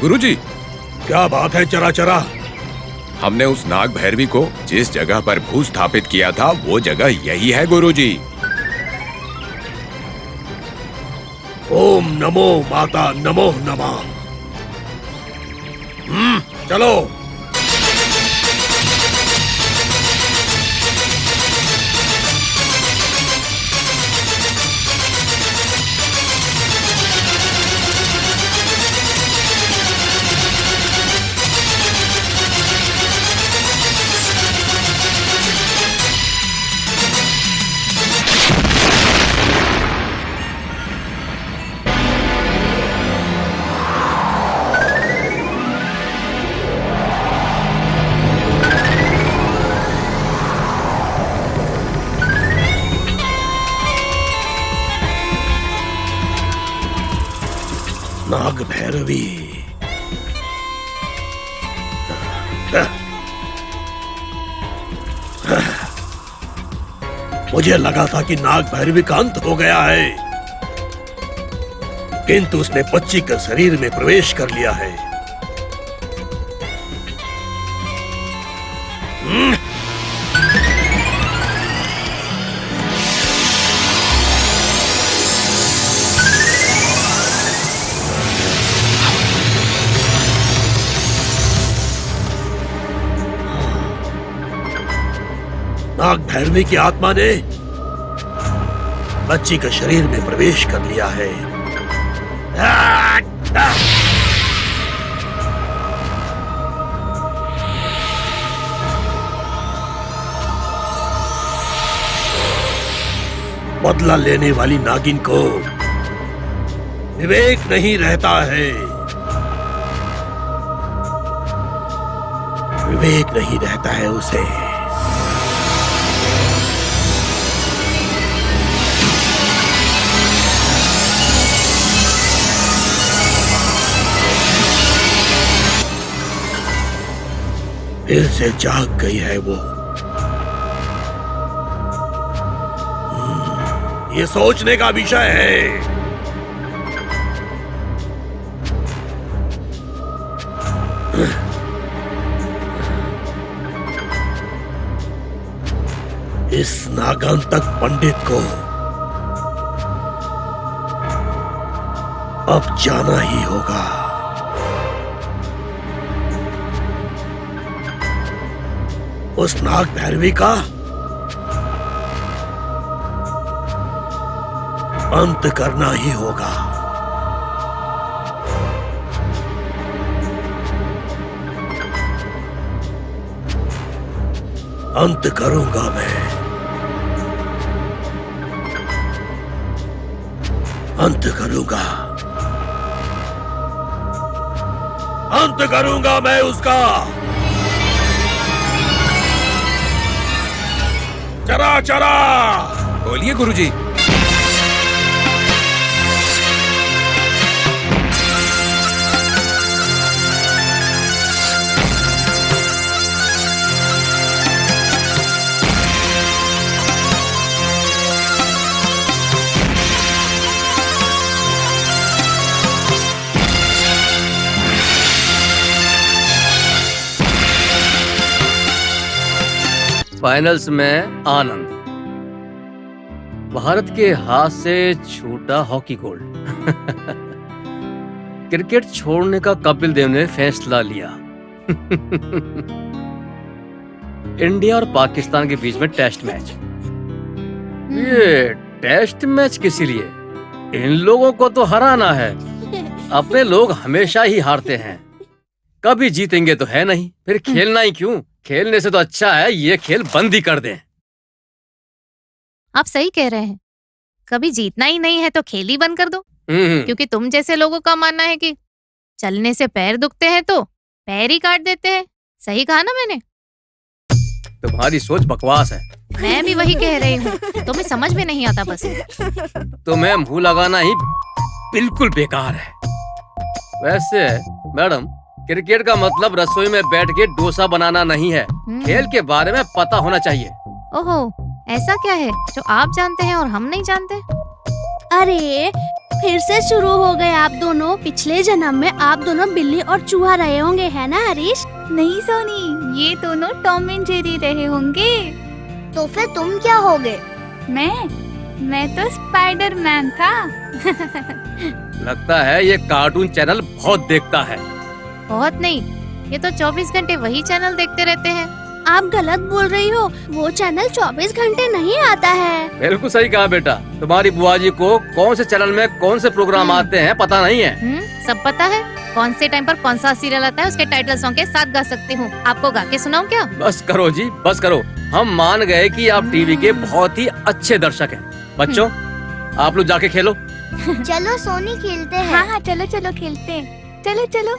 गुरुजी, क्या बात है चरा चरा? हमने उस नाग भैरवी को जिस जगह पर भू स्थापित किया था वो जगह यही है गुरुजी। ओम नमो माता नमो नमः। चलो। नाग भैरवी। मुझे लगा था कि नाग भैरवी का अंत हो गया है, किंतु उसने बच्ची के शरीर में प्रवेश कर लिया है। नाग भैरवी की आत्मा ने बच्ची के शरीर में प्रवेश कर लिया है। बदला लेने वाली नागिन को विवेक नहीं रहता है, विवेक नहीं रहता है उसे। फिर से जाग गई है वो। ये सोचने का विषय है। इस नागांतक पंडित को अब जाना ही होगा। उस नाग भैरवी का अंत करना ही होगा। अंत करूंगा मैं, अंत करूंगा, अंत करूंगा मैं उसका। चरा चरा। बोलिए गुरुजी। फाइनल्स में आनंद, भारत के हाथ से छूटा हॉकी गोल्ड। क्रिकेट छोड़ने का कपिल देव ने फैसला लिया। इंडिया और पाकिस्तान के बीच में टेस्ट मैच। ये टेस्ट मैच किस लिए? इन लोगों को तो हराना है। अपने लोग हमेशा ही हारते हैं, कभी जीतेंगे तो है नहीं, फिर खेलना ही क्यों? खेलने से तो अच्छा है ये खेल बंद ही कर दें। आप सही कह रहे हैं, कभी जीतना ही नहीं है तो खेल ही बंद कर दो। क्योंकि तुम जैसे लोगों का मानना है कि चलने से पैर दुखते हैं तो पैर ही काट देते हैं। सही कहा ना मैंने? तुम्हारी सोच बकवास है। मैं भी वही कह रही हूँ, तुम्हें समझ में नहीं आता बस। तुम्हें मुंह लगाना ही बिल्कुल बेकार है। वैसे मैडम, क्रिकेट का मतलब रसोई में बैठ के डोसा बनाना नहीं है। खेल के बारे में पता होना चाहिए। ओहो, ऐसा क्या है जो आप जानते हैं और हम नहीं जानते? अरे फिर से शुरू हो गए आप दोनों। पिछले जन्म में आप दोनों बिल्ली और चूहा रहे होंगे, है ना हरीश? नहीं सोनी, ये दोनों टॉम एंड जेरी रहे होंगे। तो फिर तुम क्या होगे? मैं तो स्पाइडरमैन था। लगता है ये कार्टून चैनल बहुत देखता है। बहुत नहीं, ये तो 24 घंटे वही चैनल देखते रहते हैं। आप गलत बोल रही हो, वो चैनल 24 घंटे नहीं आता है। बिल्कुल सही कहा बेटा। तुम्हारी बुआ जी को कौन से चैनल में कौन से प्रोग्राम आते हैं पता नहीं है। सब पता है, कौन से टाइम पर कौन सा सीरियल आता है उसके टाइटल सॉन्ग के साथ गा सकती हूँ। आपको गा के सुनाऊं क्या? बस करो जी, बस करो। हम मान गए कि आप टीवी के बहुत ही अच्छे दर्शक हैं। बच्चों, आप लोग जाके खेलो। चलो सोनी खेलते हैं। हाँ हाँ, चलो चलो खेलते हैं। चलो चलो।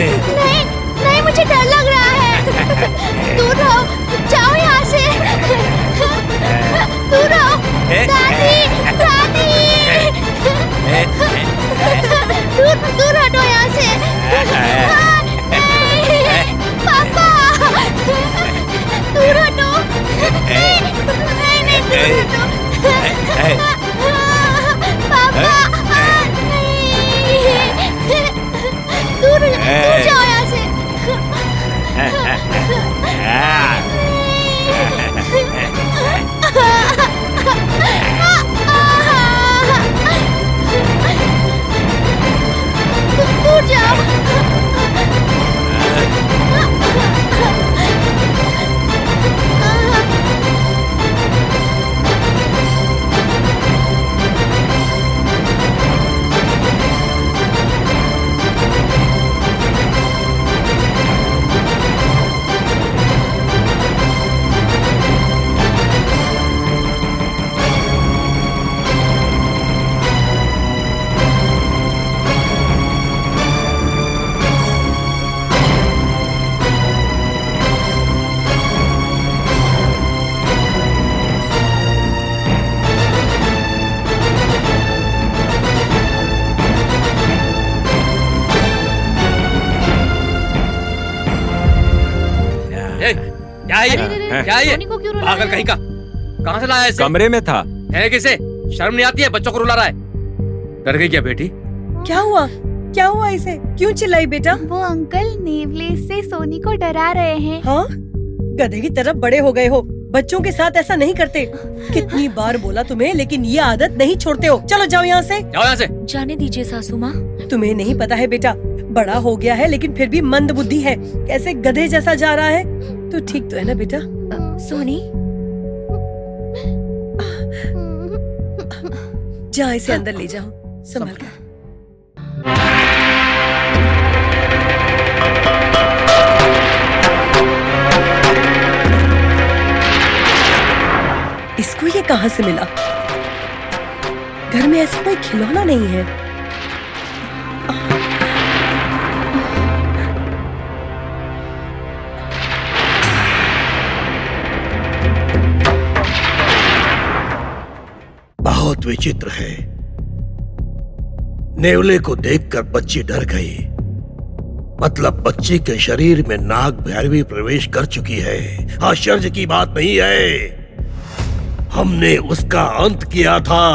नहीं नहीं, मुझे डर लग रहा है। दूर रहो, जाओ यहाँ से। दूर रहो। दादी, दादी। दूर हटो यहाँ से। नहीं, पापा। दूर हटो। नहीं, नहीं, दूर हटो। पापा, दूर जाओ यहाँ से। दूर जाओ। क्या है ये? क्या है ये? सोनी को क्यों रुला पागल रहे कहीं का। कहाँ से लाया इसे? कमरे में था। है किसे शर्म नहीं आती है? बच्चों को रुला रहा है। डर गई क्या बेटी? क्या हुआ? क्या हुआ इसे? क्यों चिल्लाई बेटा? वो अंकल नेवलेस से सोनी को डरा रहे हैं। हाँ, गधे की तरफ बड़े हो गए हो। बच्चों के साथ ऐसा नहीं करते। कितनी बार बोला तुम्हें, लेकिन ये आदत नहीं छोड़ते हो। चलो जाओ यहाँ से। जाओ यहाँ से। जाने दीजिए सासू माँ। तुम्हें नहीं पता है बेटा, बड़ा हो गया है लेकिन फिर भी मंद बुद्धि है। कैसे गधे जैसा जा रहा है। तो ठीक तो है ना बेटा? सोनी, जा इसे अंदर ले जाओ, संभाल कर। इसको ये कहाँ से मिला? घर में ऐसा कोई खिलौना नहीं है। बहुत विचित्र है। नेवले को देखकर बच्ची डर गई। मतलब बच्चे के शरीर में नाग भैरवी प्रवेश कर चुकी है। आश्चर्य की बात नहीं है, हमने उसका अंत किया था।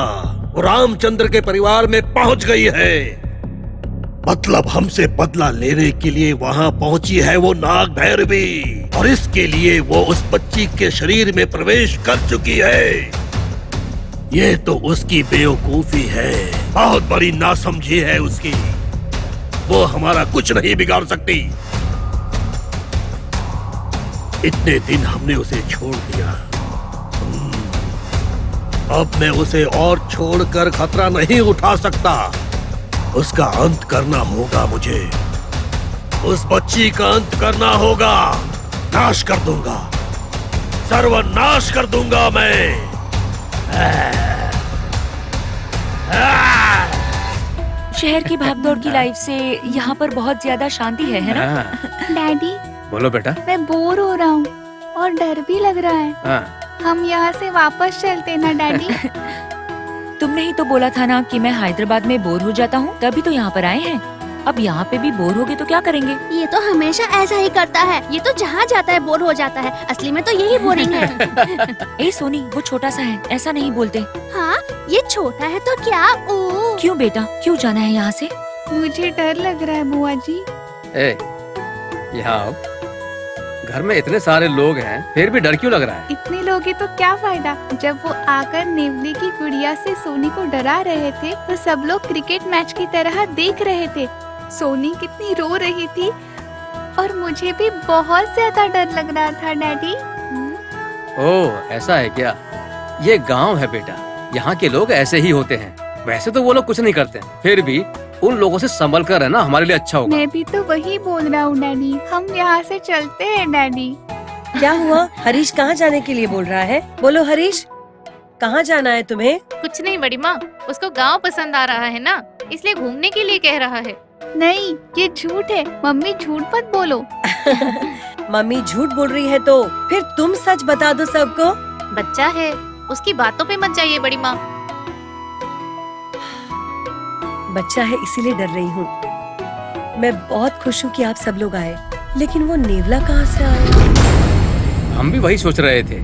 वो रामचंद्र के परिवार में पहुंच गई है। मतलब हमसे बदला लेने के लिए वहां पहुंची है वो नाग भैरवी, और इसके लिए वो उस बच्ची के शरीर में प्रवेश कर चुकी है। ये तो उसकी बेवकूफी है, बहुत बड़ी नासमझी है उसकी। वो हमारा कुछ नहीं बिगाड़ सकती। इतने दिन हमने उसे छोड़ दिया, अब मैं उसे और छोड़कर खतरा नहीं उठा सकता। उसका अंत करना होगा मुझे, उस बच्ची का अंत करना होगा। नाश कर दूंगा, सर्वनाश कर दूंगा मैं। शहर की भागदौड़ की लाइफ से यहाँ पर बहुत ज्यादा शांति है ना? हाँ, डैडी, बोलो बेटा। मैं बोर हो रहा हूँ और डर भी लग रहा है। हाँ, हम यहाँ से वापस चलते ना डैडी। तुमने ही तो बोला था ना कि मैं हैदराबाद में बोर हो जाता हूँ, तभी तो यहाँ पर आए हैं। अब यहाँ पे भी बोर होगे तो क्या करेंगे? ये तो हमेशा ऐसा ही करता है, ये तो जहाँ जाता है बोर हो जाता है। असली में तो यही बोरिंग है। ए सोनी, वो छोटा सा है, ऐसा नहीं बोलते। हाँ, ये छोटा है तो क्या? ओ, क्यों बेटा, क्यों जाना है यहाँ से? मुझे डर लग रहा है बुआ जी। ए, यहाँ आओ। घर में इतने सारे लोग हैं, फिर भी डर क्यों लग रहा है? इतने लोग हैं तो क्या फायदा? जब वो आकर नेवली की गुड़िया से सोनी को डरा रहे थे तो सब लोग क्रिकेट मैच की तरह देख रहे थे। सोनी कितनी रो रही थी और मुझे भी बहुत ज्यादा डर लग रहा था डैडी। ओह, ऐसा है क्या? ये गांव है बेटा, यहाँ के लोग ऐसे ही होते हैं। वैसे तो वो लोग कुछ नहीं करते, फिर भी उन लोगों से संभल कर रहना हमारे लिए अच्छा होगा। मैं भी तो वही बोल रहा हूँ डैडी, हम यहाँ से चलते हैं डैडी। क्या हुआ? हरीश कहाँ जाने के लिए बोल रहा है? बोलो हरीश, कहाँ जाना है तुम्हें? कुछ नहीं बड़ी माँ, उसको गांव पसंद आ रहा है ना, इसलिए घूमने के लिए कह रहा है। नहीं, ये झूठ है। मम्मी झूठ मत बोलो। मम्मी झूठ बोल रही है तो फिर तुम सच बता दो सबको। बच्चा है, उसकी बातों पे मत जाइए बड़ी माँ। बच्चा है इसीलिए डर रही हूँ। मैं बहुत खुश हूँ कि आप सब लोग आए, लेकिन वो नेवला कहाँ से आया? हम भी वही सोच रहे थे।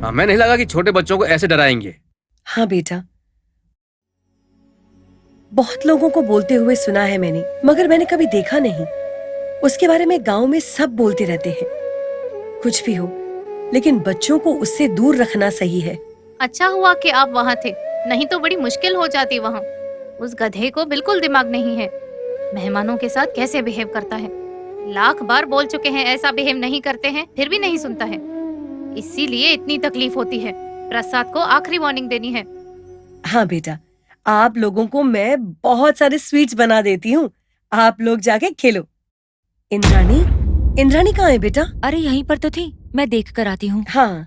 हमें नहीं लगा कि छोटे बच्चों को ऐसे डराएंगे। हाँ बेटा, बहुत लोगों को बोलते हुए सुना है मैंने, मगर मैंने कभी देखा नहीं। उसके बारे में गांव में सब बोलते रहते हैं। कुछ भी हो, लेकिन बच्चों को उससे दूर रखना सही है। अच्छा हुआ कि आप वहाँ थे, नहीं तो बड़ी मुश्किल हो जाती वहाँ। उस गधे को बिल्कुल दिमाग नहीं है। मेहमानों के साथ कैसे बिहेव करता है। लाख बार बोल चुके हैं ऐसा बिहेव नहीं करते हैं, फिर भी नहीं सुनता है। इसीलिए इतनी तकलीफ होती है। प्रसाद को आखिरी वार्निंग देनी है। हाँ बेटा, आप लोगों को मैं बहुत सारे स्वीट्स बना देती हूँ, आप लोग जाके खेलो। इंद्राणी, इंद्राणी कहाँ है बेटा? अरे यहीं पर तो थी, मैं देख कर आती हूँ। हाँ।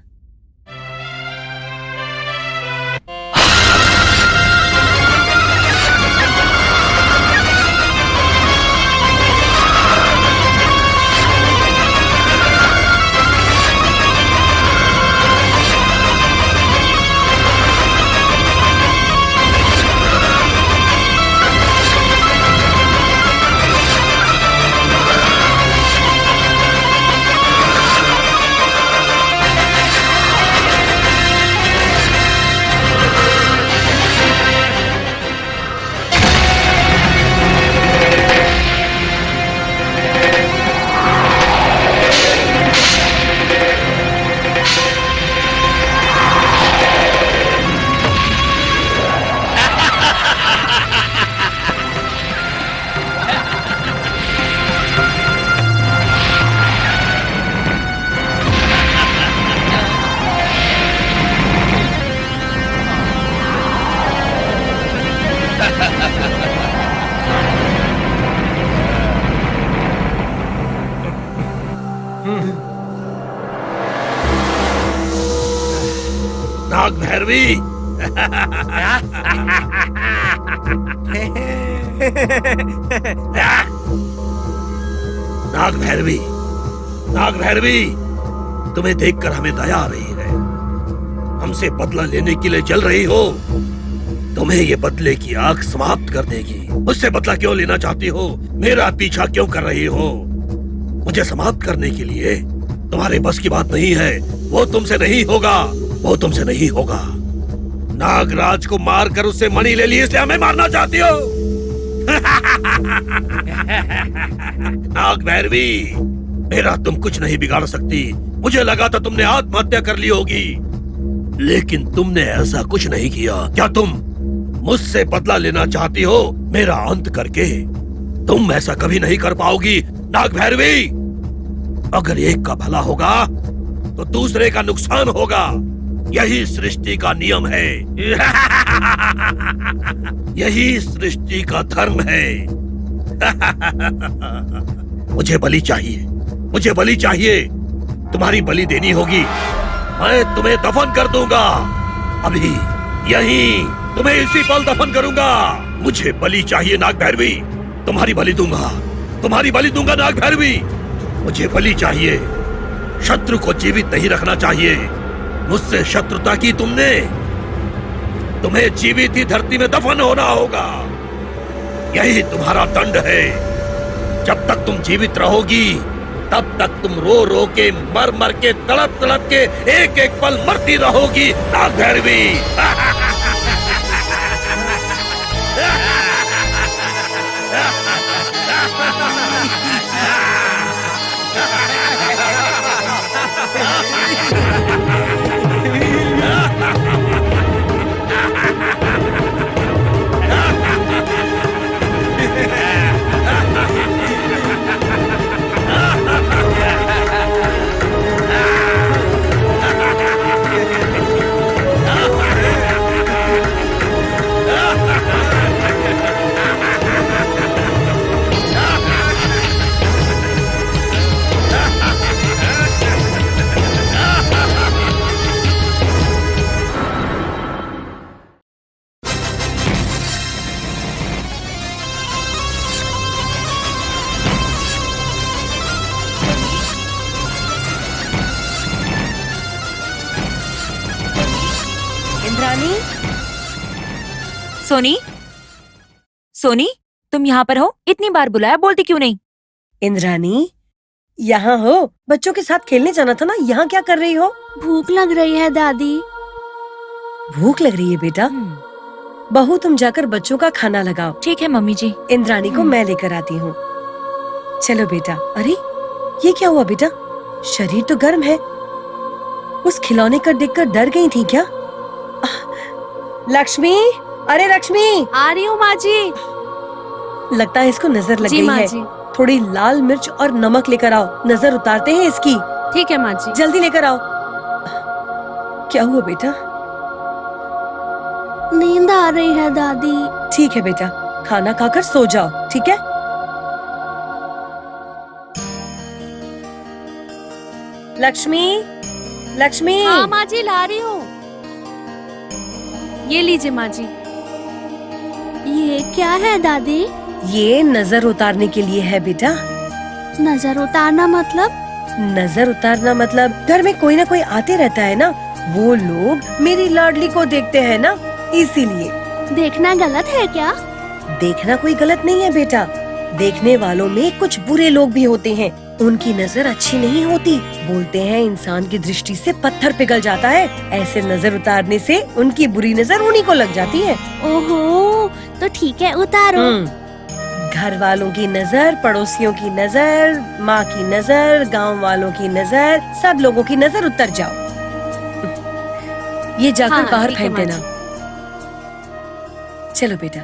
नाग भैरवी, नाग भैरवी, नाग भैरवी, तुम्हें देखकर हमें दया आ रही है। हमसे बदला लेने के लिए चल रही हो। तुम्हें ये बदले की आग समाप्त कर देगी। उससे बदला क्यों लेना चाहती हो? मेरा पीछा क्यों कर रही हो? मुझे समाप्त करने के लिए तुम्हारे बस की बात नहीं है। वो तुमसे नहीं होगा, वो तुमसे नहीं होगा। नागराज को मारकर उससे मणि ले ली, इसलिए हमें मारना चाहती हो? नाग भैरवी, मेरा तुम कुछ नहीं बिगाड़ सकती। मुझे लगा था तुमने आत्महत्या कर ली होगी, लेकिन तुमने ऐसा कुछ नहीं किया। क्या तुम मुझसे बदला लेना चाहती हो मेरा अंत करके? तुम ऐसा कभी नहीं कर पाओगी नाग भैरवी। अगर एक का भला होगा तो दूसरे का नुकसान होगा, यही सृष्टि का नियम है। यही सृष्टि का धर्म है। मुझे बलि चाहिए, मुझे बलि चाहिए। तुम्हारी बलि देनी होगी, मैं तुम्हें दफन कर दूंगा। अभी यहीं तुम्हें इसी पल दफन करूंगा। मुझे बलि चाहिए नाग भैरवी, तुम्हारी बलि दूंगा, तुम्हारी बलि दूंगा नाग भैरवी। मुझे बलि चाहिए। शत्रु को जीवित नहीं रखना चाहिए। मुझसे शत्रुता की तुमने, तुम्हें जीवित ही धरती में दफन होना होगा। यही तुम्हारा दंड है। जब तक तुम जीवित रहोगी तब तक तुम रो रो के, मर मर के, तड़प तड़प के एक एक पल मरती रहोगी नाग भैरवी। इंद्राणी, सोनी, सोनी, तुम यहाँ पर हो? इतनी बार बुलाया, बोलती क्यों नहीं? इंद्राणी, यहाँ हो? बच्चों के साथ खेलने जाना था ना, यहाँ क्या कर रही हो? भूख लग रही है दादी। भूख लग रही है बेटा? बहू तुम जाकर बच्चों का खाना लगाओ। ठीक है मम्मी जी। इंद्राणी को मैं लेकर आती हूँ। चलो बेटा। अरे ये क्या हुआ बेटा? शरीर तो गर्म है। उस खिलौने का देखकर डर गई थी क्या? लक्ष्मी, अरे लक्ष्मी, आ रही हूँ माँ जी। लगता है इसको नजर लग जी गई माँ है। जी। थोड़ी लाल मिर्च और नमक लेकर आओ, नजर उतारते हैं इसकी। ठीक है माँ जी। जल्दी लेकर आओ। क्या हुआ बेटा? नींद आ रही है दादी। ठीक है बेटा, खाना खाकर सो जाओ, ठीक है? लक्ष्मी, लक्ष्मी। हाँ माँ जी, ला रही हूँ। ये लीजिए माँ जी। ये क्या है दादी? ये नजर उतारने के लिए है बेटा। नजर उतारना मतलब? नजर उतारना मतलब घर में कोई ना कोई आते रहता है ना, वो लोग मेरी लाडली को देखते हैं ना, इसीलिए। देखना गलत है क्या? देखना कोई गलत नहीं है बेटा। देखने वालों में कुछ बुरे लोग भी होते हैं, उनकी नजर अच्छी नहीं होती। बोलते हैं इंसान की दृष्टि से पत्थर पिघल जाता है। ऐसे नजर उतारने से उनकी बुरी नजर उन्हीं को लग जाती है। ओहो, तो ठीक है, उतारो। घर वालों की नजर, पड़ोसियों की नजर, माँ की नजर, गांव वालों की नजर, सब लोगों की नजर उतर जाओ। ये जाकर हाँ, बाहर ठीक है फेंक माँ देना। चलो बेटा।